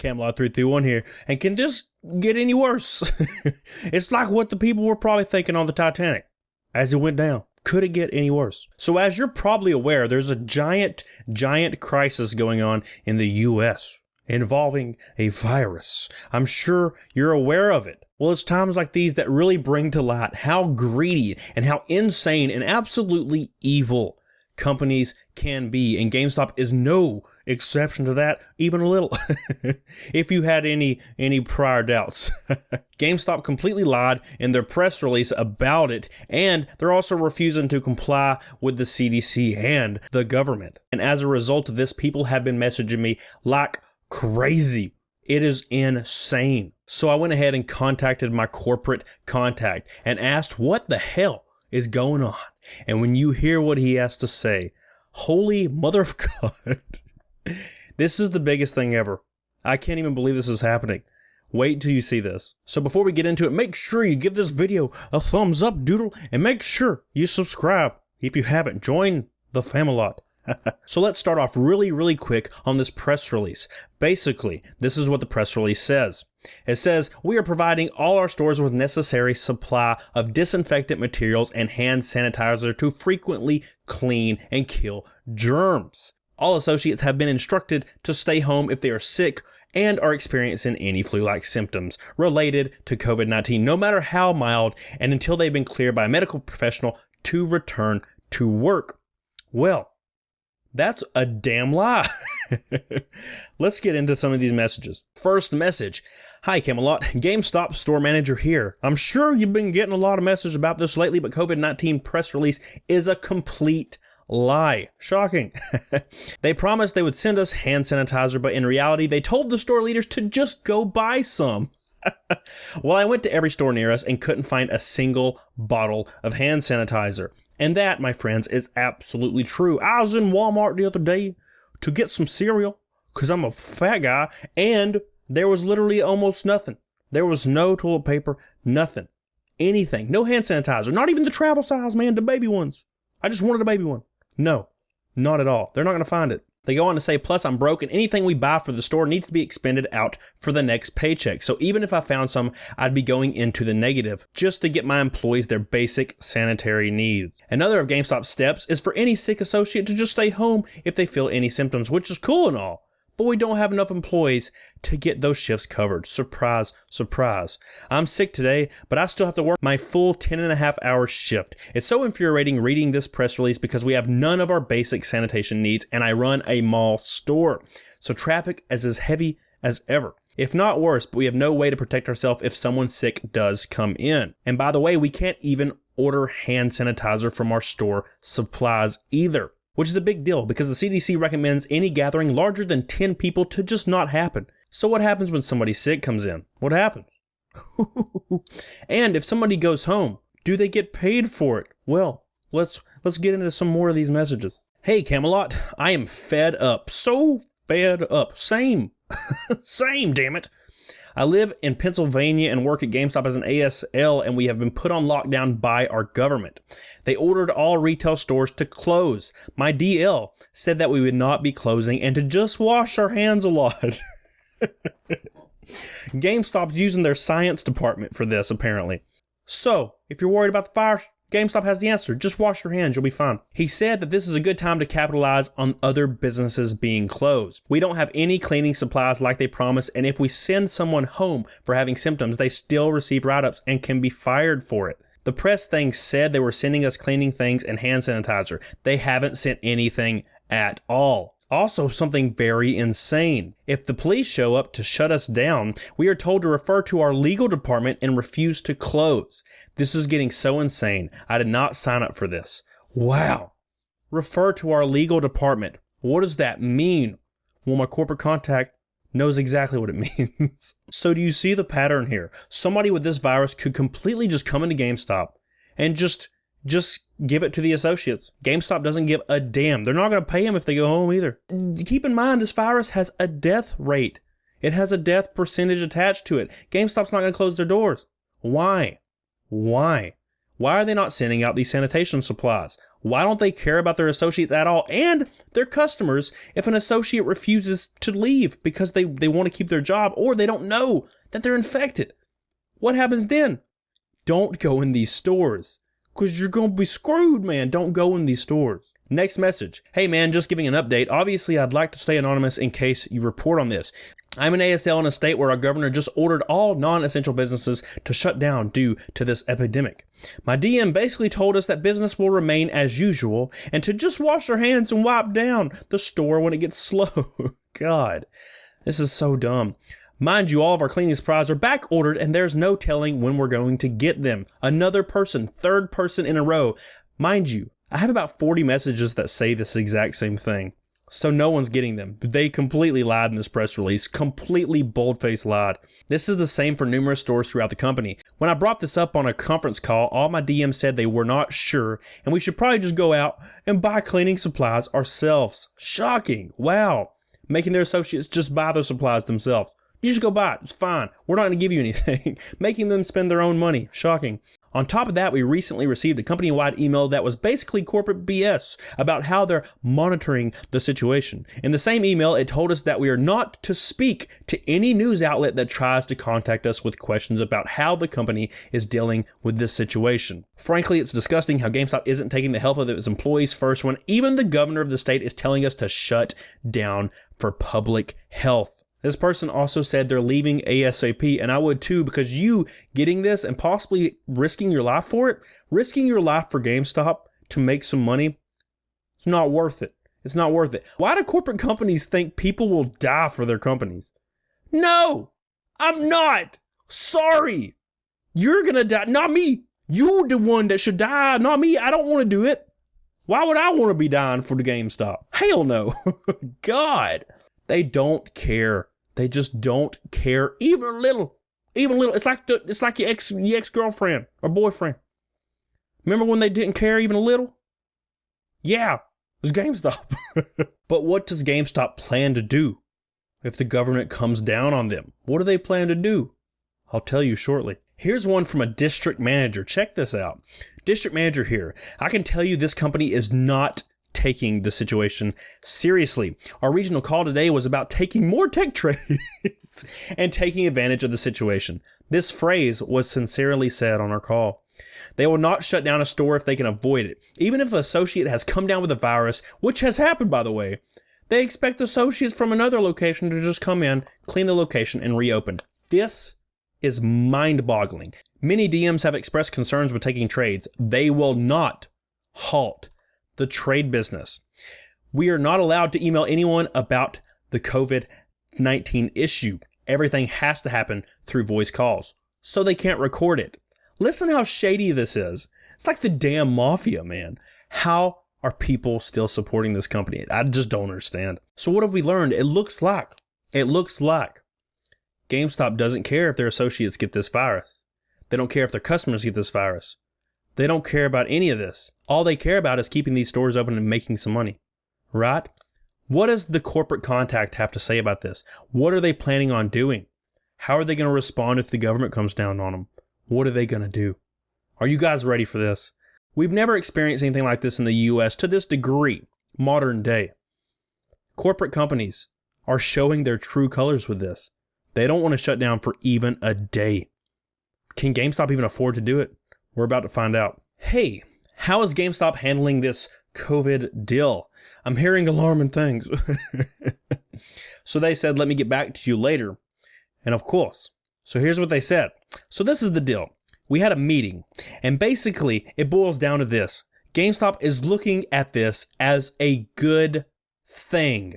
Camelot 331 here, and can this get any worse? It's like what the people were probably thinking on the Titanic as it went down. Could it get any worse? So as you're probably aware, there's a giant crisis going on in the US involving a virus. I'm sure you're aware of it. Well, it's times like these that really bring to light how greedy and how insane and absolutely evil companies can be, and GameStop is no exception to that, even a little. If you had any prior doubts. GameStop completely lied in their press release about it, and they're also refusing to comply with the CDC and the government. And as a result of this, people have been messaging me like crazy. It is insane. So I went ahead and contacted my corporate contact and asked what the hell is going on. And when you hear what he has to say, holy mother of God, this is the biggest thing ever. I can't even believe this is happening. Wait till you see this. So before we get into it, make sure you give this video a thumbs up, doodle, and make sure you subscribe. If you haven't, join the Famalot. So let's start off really quick on this press release. Basically, this is what the press release says. It says, we are providing all our stores with necessary supply of disinfectant materials and hand sanitizer to frequently clean and kill germs. All associates have been instructed to stay home if they are sick and are experiencing any flu-like symptoms related to COVID-19, no matter how mild, and until they've been cleared by a medical professional to return to work. Well, that's a damn lie. Let's get into some of these messages. First message. Hi, Camelot. GameStop store manager here. I'm sure you've been getting a lot of messages about this lately, but COVID-19 press release is a complete lie. Shocking. They promised they would send us hand sanitizer, but in reality, they told the store leaders to just go buy some. Well, I went to every store near us and couldn't find a single bottle of hand sanitizer. And that, my friends, is absolutely true. I was in Walmart the other day to get some cereal because I'm a fat guy, and there was literally almost nothing. There was no toilet paper, nothing, anything, no hand sanitizer, not even the travel size, man, the baby ones. I just wanted a baby one. No, not at all. They're not going to find it. They go on to say, plus I'm broke and anything we buy for the store needs to be expended out for the next paycheck. So even if I found some, I'd be going into the negative just to get my employees their basic sanitary needs. Another of GameStop's steps is for any sick associate to just stay home if they feel any symptoms, which is cool and all. But we don't have enough employees to get those shifts covered. Surprise, surprise. I'm sick today, but I still have to work my full 10.5-hour shift. It's so infuriating reading this press release because we have none of our basic sanitation needs, and I run a mall store. So traffic is as heavy as ever. If not worse, but we have no way to protect ourselves if someone sick does come in. And by the way, we can't even order hand sanitizer from our store supplies either. Which is a big deal because the CDC recommends any gathering larger than 10 people to just not happen. So what happens when somebody sick comes in? What happens? And if somebody goes home, do they get paid for it? Well, let's get into some more of these messages. Hey, Camelot, I am fed up. So fed up. Same. Same, damn it. I live in Pennsylvania and work at GameStop as an ASL, and we have been put on lockdown by our government. They ordered all retail stores to close. My DL said that we would not be closing and to just wash our hands a lot. GameStop's using their science department for this, apparently. So, if you're worried about the virus, GameStop has the answer. Just wash your hands. You'll be fine. He said that this is a good time to capitalize on other businesses being closed. We don't have any cleaning supplies like they promised, and if we send someone home for having symptoms, they still receive write-ups and can be fired for it. The press thing said they were sending us cleaning things and hand sanitizer. They haven't sent anything at all. Also, something very insane. If the police show up to shut us down, we are told to refer to our legal department and refuse to close. This is getting so insane. I did not sign up for this. Wow. Refer to our legal department. What does that mean? Well, my corporate contact knows exactly what it means. So do you see the pattern here? Somebody with this virus could completely just come into GameStop and just give it to the associates. GameStop doesn't give a damn. They're not going to pay them if they go home either. Keep in mind, this virus has a death rate. It has a death percentage attached to it. GameStop's not going to close their doors. Why? Why? Why are they not sending out these sanitation supplies? Why don't they care about their associates at all and their customers if an associate refuses to leave because they want to keep their job or they don't know that they're infected? What happens then? Don't go in these stores because you're going to be screwed, man. Don't go in these stores. Next message. Hey, man, just giving an update. Obviously, I'd like to stay anonymous in case you report on this. I'm an ASL in a state where our governor just ordered all non-essential businesses to shut down due to this epidemic. My DM basically told us that business will remain as usual and to just wash our hands and wipe down the store when it gets slow. God, this is so dumb. Mind you, all of our cleaning supplies are back ordered and there's no telling when we're going to get them. Another person, third person in a row. Mind you, I have about 40 messages that say this exact same thing. So no one's getting them. They completely lied in this press release. Completely bold-faced lied. This is the same for numerous stores throughout the company. When I brought this up on a conference call, all my DMs said they were not sure and we should probably just go out and buy cleaning supplies ourselves. Shocking. Wow. Making their associates just buy their supplies themselves. You just go buy it. It's fine. We're not going to give you anything. Making them spend their own money. Shocking. On top of that, we recently received a company-wide email that was basically corporate BS about how they're monitoring the situation. In the same email, it told us that we are not to speak to any news outlet that tries to contact us with questions about how the company is dealing with this situation. Frankly, it's disgusting how GameStop isn't taking the health of its employees first when even the governor of the state is telling us to shut down for public health. This person also said they're leaving ASAP, and I would too, because you getting this and possibly risking your life for it, risking your life for GameStop to make some money, it's not worth it. It's not worth it. Why do corporate companies think people will die for their companies? No, I'm not. Sorry. You're going to die. Not me. You're the one that should die, not me. I don't want to do it. Why would I want to be dying for the GameStop? Hell no. God. They don't care. They just don't care even a little. Even a little. It's like your ex-girlfriend or boyfriend. Remember when they didn't care even a little? Yeah, it was GameStop. But what does GameStop plan to do if the government comes down on them? What do they plan to do? I'll tell you shortly. Here's one from a district manager. Check this out. District manager here. I can tell you this company is not taking the situation seriously. Our regional call today was about taking more tech trades and taking advantage of the situation. This phrase was sincerely said on our call. They will not shut down a store if they can avoid it. Even if an associate has come down with a virus, which has happened, by the way, they expect associates from another location to just come in, clean the location, and reopen. This is mind-boggling. Many DMs have expressed concerns with taking trades. They will not halt the trade business. We are not allowed to email anyone about the COVID-19 issue. Everything has to happen through voice calls, so they can't record it. Listen how shady this is. It's like the damn mafia, man. How are people still supporting this company? I just don't understand. So what have we learned? It looks like GameStop doesn't care if their associates get this virus. They don't care if their customers get this virus. They don't care about any of this. All they care about is keeping these stores open and making some money, right? What does the corporate contact have to say about this? What are they planning on doing? How are they going to respond if the government comes down on them? What are they going to do? Are you guys ready for this? We've never experienced anything like this in the U.S. to this degree, modern day. Corporate companies are showing their true colors with this. They don't want to shut down for even a day. Can GameStop even afford to do it? We're about to find out. Hey, how is GameStop handling this COVID deal? I'm hearing alarming things. So they said, let me get back to you later. And of course, so here's what they said. So this is the deal. We had a meeting, and basically it boils down to this. GameStop is looking at this as a good thing.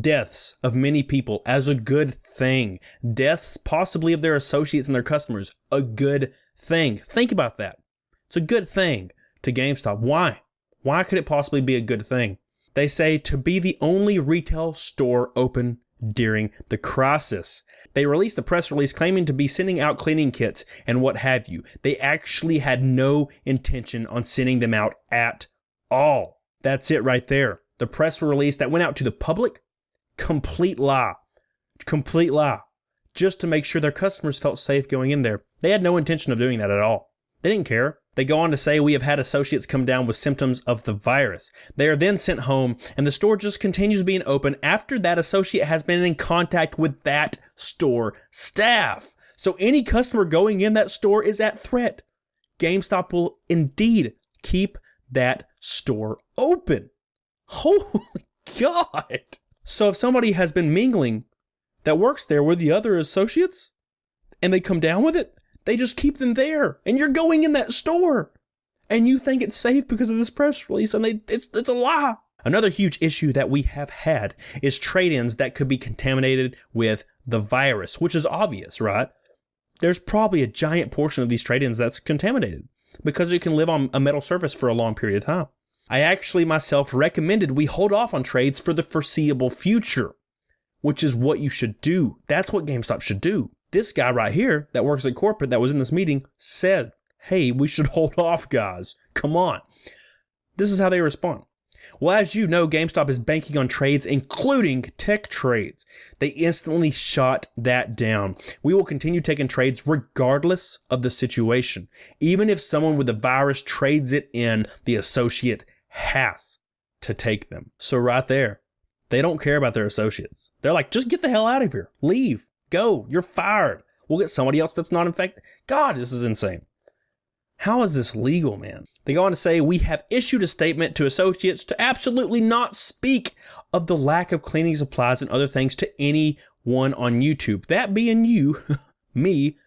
Deaths of many people as a good thing. Deaths possibly of their associates and their customers, a good thing. Think about that. It's a good thing to GameStop. Why? Why could it possibly be a good thing? They say to be the only retail store open during the crisis. They released a press release claiming to be sending out cleaning kits and what have you. They actually had no intention on sending them out at all. That's it right there. The press release that went out to the public, complete lie. Complete lie. Just to make sure their customers felt safe going in there. They had no intention of doing that at all. They didn't care. They go on to say, we have had associates come down with symptoms of the virus. They are then sent home, and the store just continues being open after that associate has been in contact with that store staff. So any customer going in that store is at threat. GameStop will indeed keep that store open. Holy God. So if somebody has been mingling that works there with the other associates and they come down with it, they just keep them there, and you're going in that store, and you think it's safe because of this press release, and it's a lie. Another huge issue that we have had is trade-ins that could be contaminated with the virus, which is obvious, right? There's probably a giant portion of these trade-ins that's contaminated because it can live on a metal surface for a long period of time. I actually myself recommended we hold off on trades for the foreseeable future, which is what you should do. That's what GameStop should do. This guy right here that works at corporate that was in this meeting said, hey, we should hold off, guys. Come on. This is how they respond. Well, as you know, GameStop is banking on trades, including tech trades. They instantly shot that down. We will continue taking trades regardless of the situation. Even if someone with the virus trades it in, the associate has to take them. So right there, they don't care about their associates. They're like, just get the hell out of here. Leave. Go. You're fired. We'll get somebody else that's not infected. God, this is insane. How is this legal, man? They go on to say, we have issued a statement to associates to absolutely not speak of the lack of cleaning supplies and other things to anyone on YouTube. That being you, me,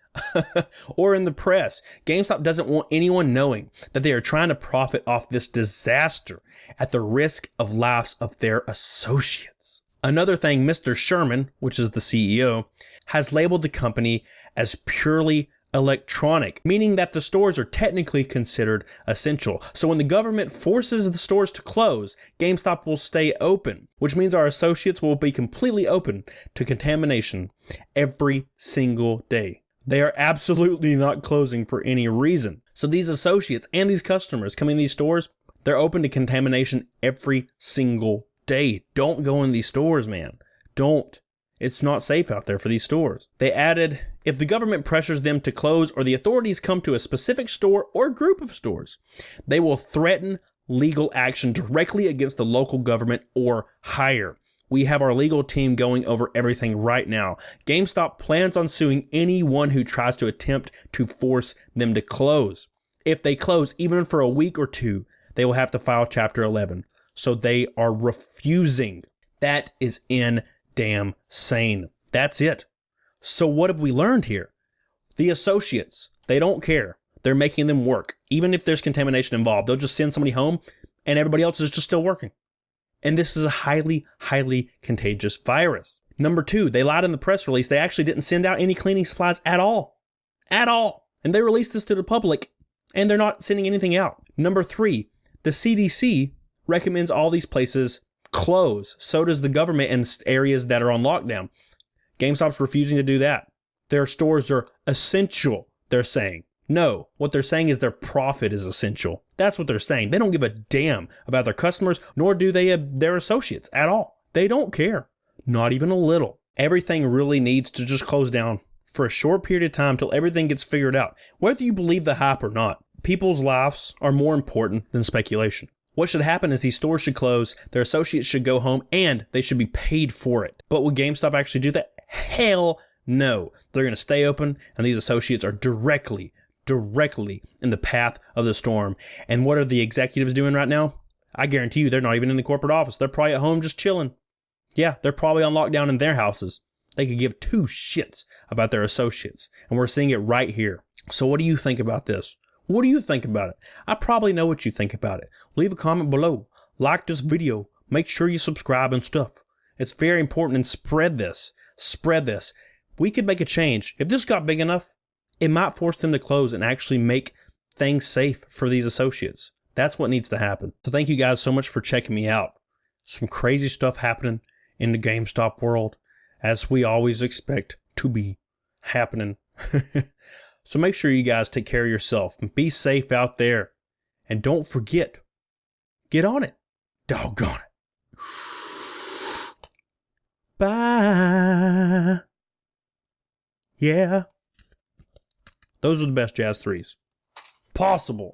or in the press. GameStop doesn't want anyone knowing that they are trying to profit off this disaster at the risk of lives of their associates. Another thing, Mr. Sherman, which is the CEO, has labeled the company as purely electronic, meaning that the stores are technically considered essential. So when the government forces the stores to close, GameStop will stay open, which means our associates will be completely open to contamination every single day. They are absolutely not closing for any reason. So these associates and these customers coming in these stores, they're open to contamination every single day. Don't go in these stores, man. Don't. It's not safe out there for these stores. They added, if the government pressures them to close or the authorities come to a specific store or group of stores, they will threaten legal action directly against the local government or higher. We have our legal team going over everything right now. GameStop plans on suing anyone who tries to attempt to force them to close. If they close, even for a week or two, they will have to file Chapter 11. So they are refusing. That is damn sane. That's it. So what have we learned here? The associates, they don't care. They're making them work. Even if there's contamination involved, they'll just send somebody home and everybody else is just still working. And this is a highly, highly contagious virus. Number two, they lied in the press release. They actually didn't send out any cleaning supplies at all. At all. And they released this to the public and they're not sending anything out. Number three, the CDC recommends all these places close. So does the government in areas that are on lockdown. GameStop's refusing to do that. Their stores are essential, they're saying. No, what they're saying is their profit is essential. That's what they're saying. They don't give a damn about their customers, nor do they their associates at all. They don't care. Not even a little. Everything really needs to just close down for a short period of time till everything gets figured out. Whether you believe the hype or not, people's lives are more important than speculation. What should happen is these stores should close, their associates should go home, and they should be paid for it. But will GameStop actually do that? Hell no. They're going to stay open, and these associates are directly in the path of the storm. And what are the executives doing right now? I guarantee you they're not even in the corporate office. They're probably at home just chilling. Yeah, they're probably on lockdown in their houses. They could give two shits about their associates. And we're seeing it right here. So what do you think about this? What do you think about it? I probably know what you think about it. Leave a comment below. Like this video. Make sure you subscribe and stuff. It's very important, and spread this. Spread this. We could make a change. If this got big enough, it might force them to close and actually make things safe for these associates. That's what needs to happen. So thank you guys so much for checking me out. Some crazy stuff happening in the GameStop world, as we always expect to be happening. So make sure you guys take care of yourself and be safe out there. And don't forget, get on it. Doggone it. Bye. Yeah. Those are the best Jazz 3s. possible.